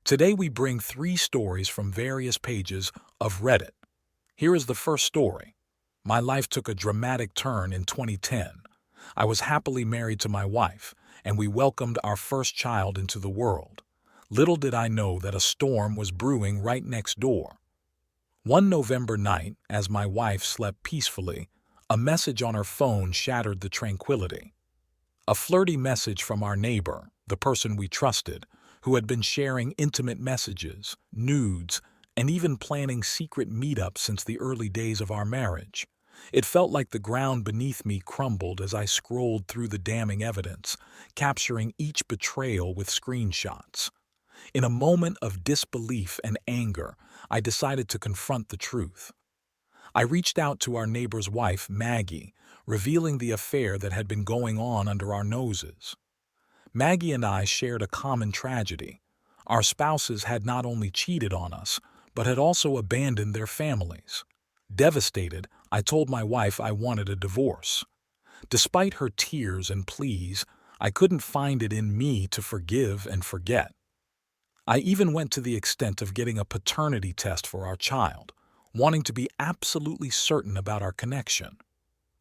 Today we bring three stories from various pages of Reddit. Here is the first story. My life took a dramatic turn in 2010. I was happily married to my wife, and we welcomed our first child into the world. Little did I know that a storm was brewing right next door. One November night, as my wife slept peacefully, a message on her phone shattered the tranquility. A flirty message from our neighbor, the person we trusted, who had been sharing intimate messages, nudes, and even planning secret meetups since the early days of our marriage. It felt like the ground beneath me crumbled as I scrolled through the damning evidence, capturing each betrayal with screenshots. In a moment of disbelief and anger, I decided to confront the truth. I reached out to our neighbor's wife, Maggie, revealing the affair that had been going on under our noses. Maggie and I shared a common tragedy. Our spouses had not only cheated on us, but had also abandoned their families. Devastated, I told my wife I wanted a divorce. Despite her tears and pleas, I couldn't find it in me to forgive and forget. I even went to the extent of getting a paternity test for our child, wanting to be absolutely certain about our connection.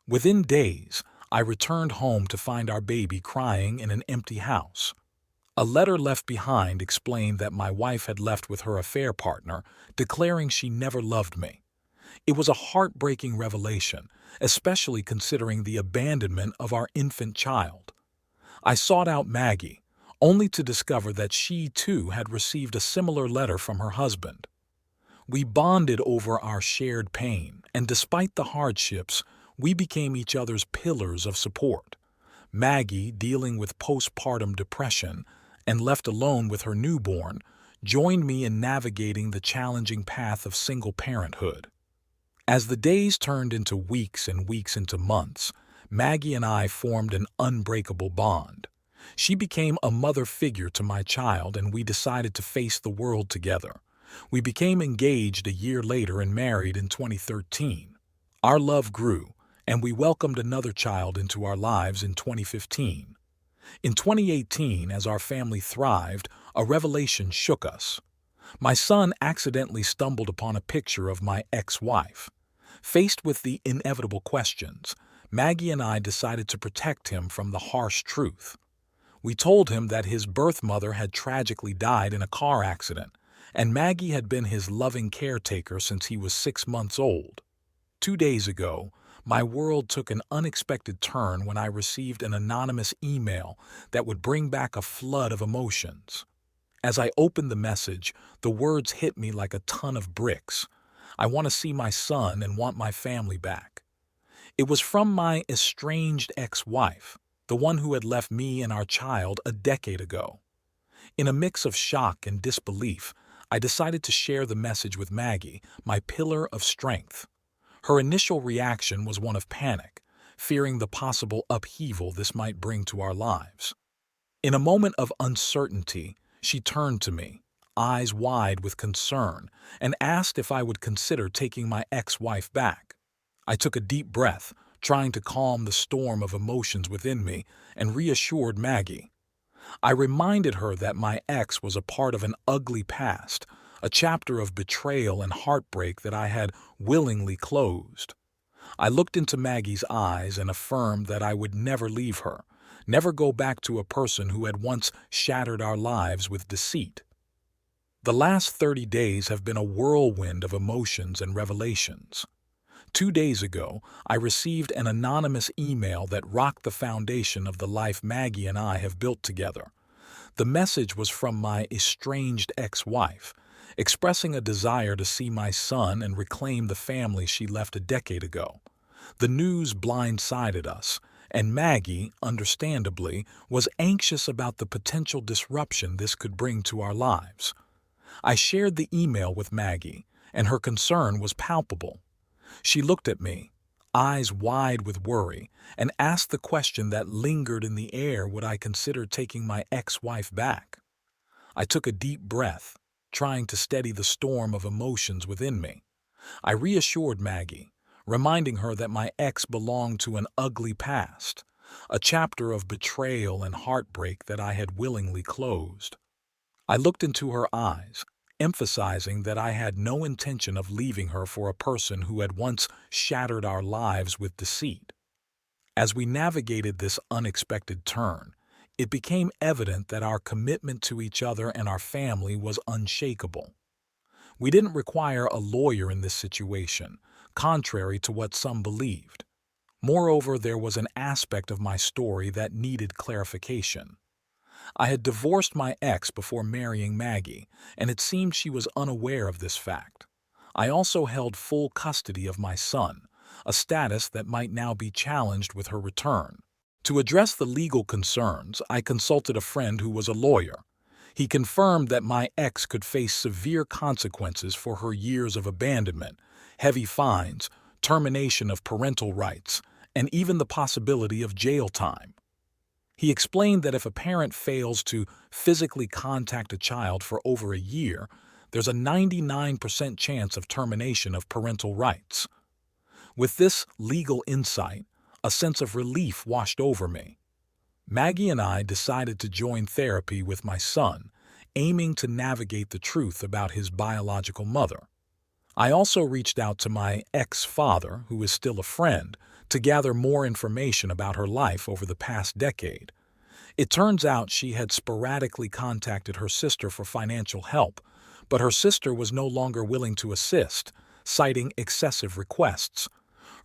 Within days, I returned home to find our baby crying in an empty house. A letter left behind explained that my wife had left with her affair partner, declaring she never loved me. It was a heartbreaking revelation, especially considering the abandonment of our infant child. I sought out Maggie, only to discover that she too had received a similar letter from her husband. We bonded over our shared pain, and despite the hardships, we became each other's pillars of support. Maggie, dealing with postpartum depression and left alone with her newborn, joined me in navigating the challenging path of single parenthood. As the days turned into weeks and weeks into months, Maggie and I formed an unbreakable bond. She became a mother figure to my child, and we decided to face the world together. We became engaged a year later and married in 2013. Our love grew, and we welcomed another child into our lives in 2015. In 2018, as our family thrived, a revelation shook us. My son accidentally stumbled upon a picture of my ex-wife. Faced with the inevitable questions, Maggie and I decided to protect him from the harsh truth. We told him that his birth mother had tragically died in a car accident, and Maggie had been his loving caretaker since he was 6 months old. 2 days ago, my world took an unexpected turn when I received an anonymous email that would bring back a flood of emotions. As I opened the message, the words hit me like a ton of bricks. I want to see my son and want my family back. It was from my estranged ex-wife, the one who had left me and our child a decade ago. In a mix of shock and disbelief, I decided to share the message with Maggie, my pillar of strength. Her initial reaction was one of panic, fearing the possible upheaval this might bring to our lives. In a moment of uncertainty, she turned to me, eyes wide with concern, and asked if I would consider taking my ex-wife back. I took a deep breath, trying to calm the storm of emotions within me, and reassured Maggie. I reminded her that my ex was a part of an ugly past, a chapter of betrayal and heartbreak that I had willingly closed. I looked into Maggie's eyes and affirmed that I would never leave her, never go back to a person who had once shattered our lives with deceit. The last 30 days have been a whirlwind of emotions and revelations. 2 days ago, I received an anonymous email that rocked the foundation of the life Maggie and I have built together. The message was from my estranged ex-wife, expressing a desire to see my son and reclaim the family she left a decade ago. The news blindsided us, and Maggie, understandably, was anxious about the potential disruption this could bring to our lives. I shared the email with Maggie, and her concern was palpable. She looked at me, eyes wide with worry, and asked the question that lingered in the air: would I consider taking my ex-wife back? I took a deep breath, trying to steady the storm of emotions within me. I reassured Maggie, reminding her that my ex belonged to an ugly past, a chapter of betrayal and heartbreak that I had willingly closed. I looked into her eyes, emphasizing that I had no intention of leaving her for a person who had once shattered our lives with deceit. As we navigated this unexpected turn, it became evident that our commitment to each other and our family was unshakable. We didn't require a lawyer in this situation, contrary to what some believed. Moreover, there was an aspect of my story that needed clarification. I had divorced my ex before marrying Maggie, and it seemed she was unaware of this fact. I also held full custody of my son, a status that might now be challenged with her return. To address the legal concerns, I consulted a friend who was a lawyer. He confirmed that my ex could face severe consequences for her years of abandonment, heavy fines, termination of parental rights, and even the possibility of jail time. He explained that if a parent fails to physically contact a child for over a year, there's a 99% chance of termination of parental rights. With this legal insight, a sense of relief washed over me. Maggie and I decided to join therapy with my son, aiming to navigate the truth about his biological mother. I also reached out to my ex-father, who is still a friend, to gather more information about her life over the past decade. It turns out she had sporadically contacted her sister for financial help, but her sister was no longer willing to assist, citing excessive requests.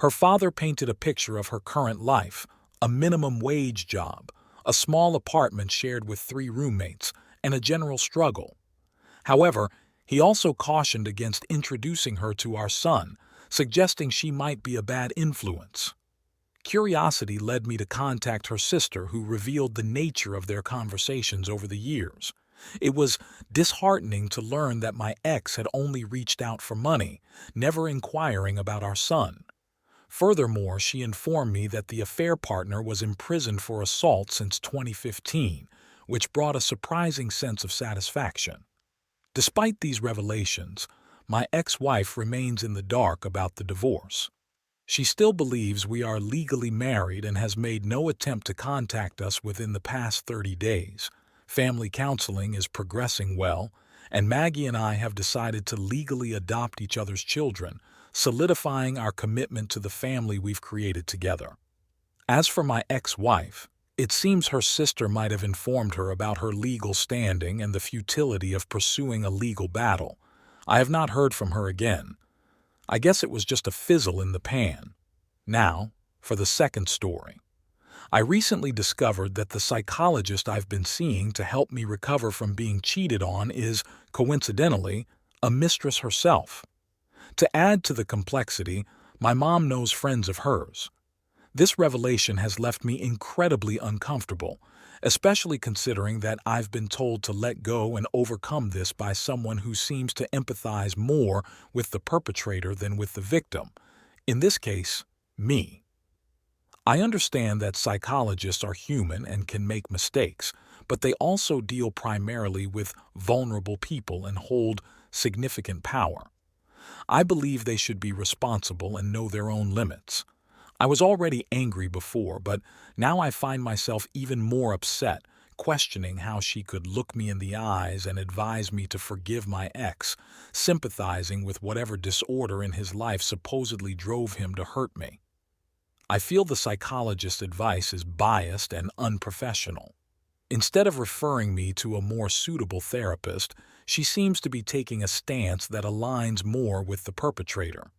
Her father painted a picture of her current life, a minimum wage job, a small apartment shared with 3 roommates, and a general struggle. However, he also cautioned against introducing her to our son, suggesting she might be a bad influence. Curiosity led me to contact her sister, who revealed the nature of their conversations over the years. It was disheartening to learn that my ex had only reached out for money, never inquiring about our son. Furthermore, she informed me that the affair partner was imprisoned for assault since 2015, which brought a surprising sense of satisfaction. Despite these revelations, my ex-wife remains in the dark about the divorce. She still believes we are legally married and has made no attempt to contact us within the past 30 days. Family counseling is progressing well, and Maggie and I have decided to legally adopt each other's children, solidifying our commitment to the family we've created together. As for my ex-wife, it seems her sister might have informed her about her legal standing and the futility of pursuing a legal battle. I have not heard from her again. I guess it was just a fizzle in the pan. Now, for the second story. I recently discovered that the psychologist I've been seeing to help me recover from being cheated on is, coincidentally, a mistress herself. To add to the complexity, my mom knows friends of hers. This revelation has left me incredibly uncomfortable, especially considering that I've been told to let go and overcome this by someone who seems to empathize more with the perpetrator than with the victim. In this case, me. I understand that psychologists are human and can make mistakes, but they also deal primarily with vulnerable people and hold significant power. I believe they should be responsible and know their own limits. I was already angry before, but now I find myself even more upset, questioning how she could look me in the eyes and advise me to forgive my ex, sympathizing with whatever disorder in his life supposedly drove him to hurt me. I feel the psychologist's advice is biased and unprofessional. Instead of referring me to a more suitable therapist, she seems to be taking a stance that aligns more with the perpetrator.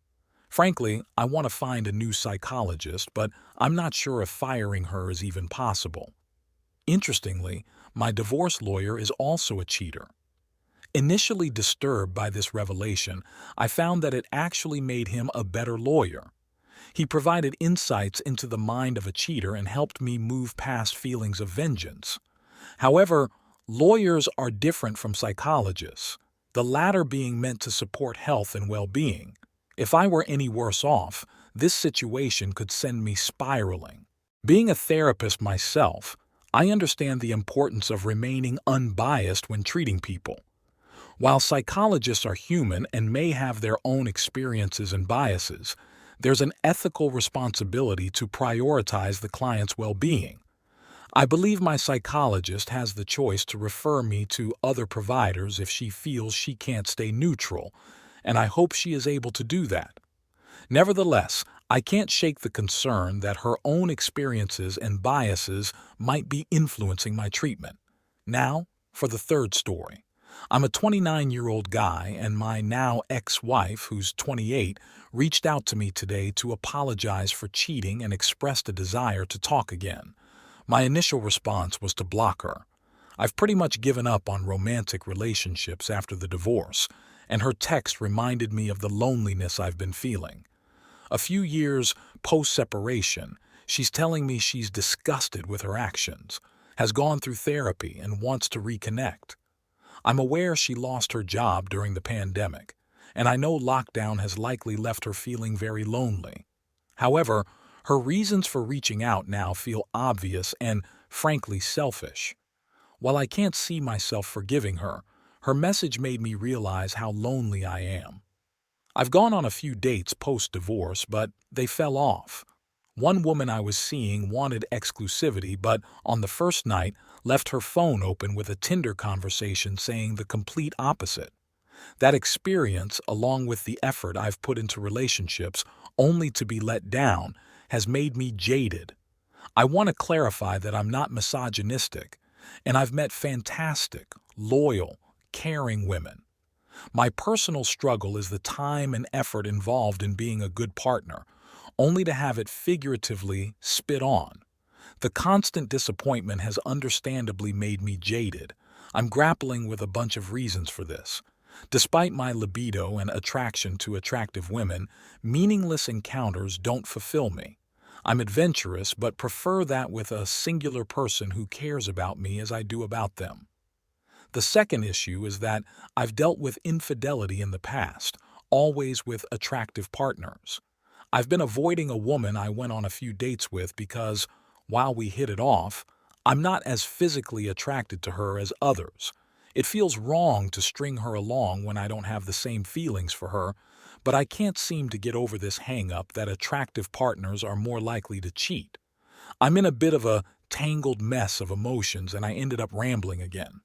Frankly, I want to find a new psychologist, but I'm not sure if firing her is even possible. Interestingly, my divorce lawyer is also a cheater. Initially disturbed by this revelation, I found that it actually made him a better lawyer. He provided insights into the mind of a cheater and helped me move past feelings of vengeance. However, lawyers are different from psychologists, the latter being meant to support health and well-being. If I were any worse off, this situation could send me spiraling. Being a therapist myself, I understand the importance of remaining unbiased when treating people. While psychologists are human and may have their own experiences and biases, there's an ethical responsibility to prioritize the client's well-being. I believe my psychologist has the choice to refer me to other providers if she feels she can't stay neutral, and I hope she is able to do that. Nevertheless, I can't shake the concern that her own experiences and biases might be influencing my treatment. Now, for the third story. I'm a 29-year-old guy, and my now ex-wife, who's 28, reached out to me today to apologize for cheating and expressed a desire to talk again. My initial response was to block her. I've pretty much given up on romantic relationships after the divorce, and her text reminded me of the loneliness I've been feeling. A few years post-separation, she's telling me she's disgusted with her actions, has gone through therapy, and wants to reconnect. I'm aware she lost her job during the pandemic, and I know lockdown has likely left her feeling very lonely. However, her reasons for reaching out now feel obvious and, frankly, selfish. While I can't see myself forgiving her, her message made me realize how lonely I am. I've gone on a few dates post-divorce, but they fell off. One woman I was seeing wanted exclusivity, but on the first night left her phone open with a Tinder conversation saying the complete opposite. That experience, along with the effort I've put into relationships only to be let down, has made me jaded. I want to clarify that I'm not misogynistic, and I've met fantastic, loyal, caring women. My personal struggle is the time and effort involved in being a good partner, only to have it figuratively spit on. The constant disappointment has understandably made me jaded. I'm grappling with a bunch of reasons for this. Despite my libido and attraction to attractive women, meaningless encounters don't fulfill me. I'm adventurous but prefer that with a singular person who cares about me as I do about them. The second issue is that I've dealt with infidelity in the past, always with attractive partners. I've been avoiding a woman I went on a few dates with because, while we hit it off, I'm not as physically attracted to her as others. It feels wrong to string her along when I don't have the same feelings for her, but I can't seem to get over this hang-up that attractive partners are more likely to cheat. I'm in a bit of a tangled mess of emotions, and I ended up rambling again.